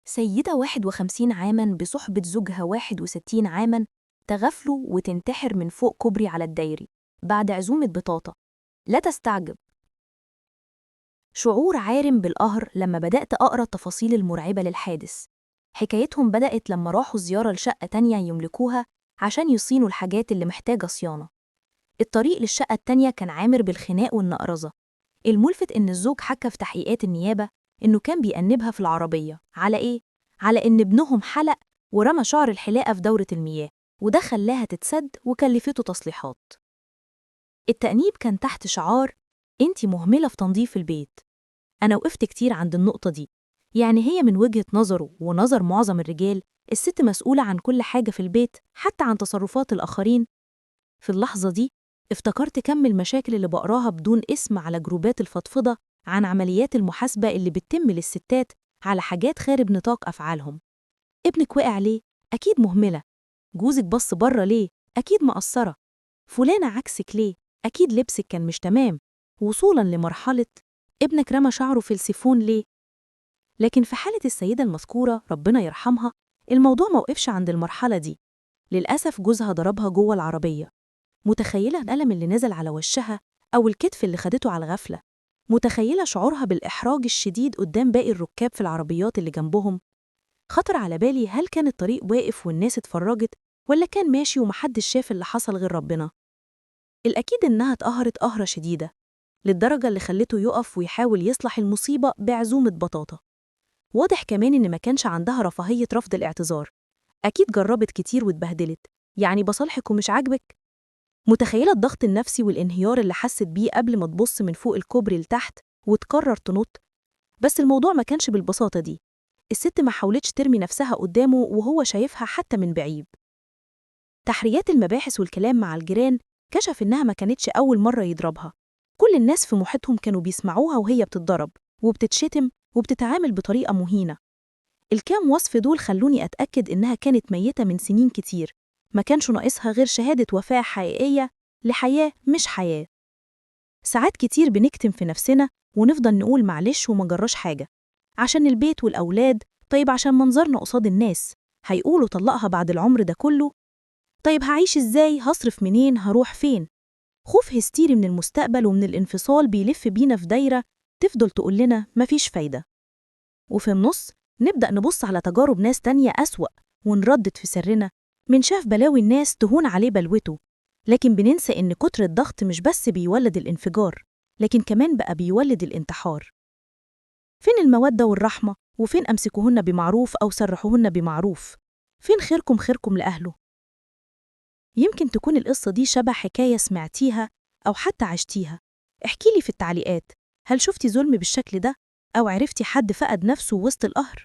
سيدة 51 عاماً بصحبة زوجها 61 عاماً تغفلوا وتنتحر من فوق كوبري على الدايري بعد عزومة بطاطا. لا تستعجب. شعور عارم بالقهر لما بدأت أقرأ التفاصيل المرعبة للحادث. حكايتهم بدأت لما راحوا زيارة لشقة تانية يملكوها عشان يصينوا الحاجات اللي محتاجة صيانة. الطريق للشقة التانية كان عامر بالخناق والنقرزة. الملفت إن الزوج حكى في تحقيقات النيابة إنه كان بيأنبها في العربية على إيه؟ على إن ابنهم حلق ورمى شعر الحلاقة في دورة المياه، وده خلاها تتسد وكلفته تصليحات. التأنيب كان تحت شعار أنتِ مهملة في تنظيف البيت. أنا وقفت كتير عند النقطة دي. يعني هي من وجهة نظره ونظر معظم الرجال الست مسؤولة عن كل حاجة في البيت حتى عن تصرفات الآخرين. في اللحظة دي افتكرت كم المشاكل اللي بقراها بدون اسم على جروبات الفضفضة عن عمليات المحاسبة اللي بتتم للستات على حاجات خارج نطاق أفعالهم. ابنك وقع ليه؟ أكيد مهملة. جوزك بص بره ليه؟ أكيد مقصرة. فلانة عكسك ليه؟ أكيد لبسك كان مش تمام. وصولاً لمرحلة ابنك رمى شعره في السيفون ليه؟ لكن في حالة السيدة المذكورة ربنا يرحمها الموضوع موقفش عند المرحلة دي. للأسف جوزها ضربها جوه العربية. متخيلة الألم اللي نزل على وشها أو الكتف اللي خدته على الغفلة. متخيلة شعورها بالإحراج الشديد قدام باقي الركاب في العربيات اللي جنبهم. خطر على بالي هل كان الطريق واقف والناس اتفرجت ولا كان ماشي ومحدش شاف اللي حصل غير ربنا. الأكيد إنها اتقهرت قهرة شديدة للدرجة اللي خلته يقف ويحاول يصلح المصيبة بعزومة بطاطا. واضح كمان إن ما كانش عندها رفاهية رفض الاعتذار. أكيد جربت كتير واتبهدلت. يعني بصالحك ومش عاجبك؟ متخيلة الضغط النفسي والانهيار اللي حست بيه قبل ما تبص من فوق الكوبري لتحت وتقرر تنط. بس الموضوع ما كانش بالبساطة دي. الست ما حاولتش ترمي نفسها قدامه وهو شايفها حتى من بعيد. تحريات المباحث والكلام مع الجيران كشف إنها ما كانتش أول مرة يضربها. كل الناس في محيطهم كانوا بيسمعوها وهي بتتضرب وبتتشتم وبتتعامل بطريقة مهينة. الكام وصف دول خلوني أتأكد إنها كانت ميتة من سنين كتير. ما كانش ناقصها غير شهادة وفاة حقيقية لحياة مش حياة. ساعات كتير بنكتم في نفسنا ونفضل نقول معلش وما جراش حاجة عشان البيت والأولاد. طيب عشان منظرنا قصاد الناس هيقولوا طلقها بعد العمر ده كله. طيب هعيش إزاي؟ هصرف منين؟ هروح فين؟ خوف هستيري من المستقبل ومن الانفصال بيلف بينا في دايرة تفضل تقول لنا مفيش فايدة. وفي النص نبدأ نبص على تجارب ناس تانية أسوأ ونردد في سرنا من شاف بلاوي الناس تهون عليه بلوته. لكن بننسى إن كتر الضغط مش بس بيولد الانفجار لكن كمان بقى بيولد الانتحار. فين المودة والرحمة؟ وفين أمسكوهن بمعروف أو سرحوهن بمعروف؟ فين خيركم خيركم لأهله؟ يمكن تكون القصة دي شبه حكاية سمعتيها أو حتى عشتيها. احكيلي في التعليقات، هل شفتي ظلم بالشكل ده؟ أو عرفتي حد فقد نفسه وسط القهر؟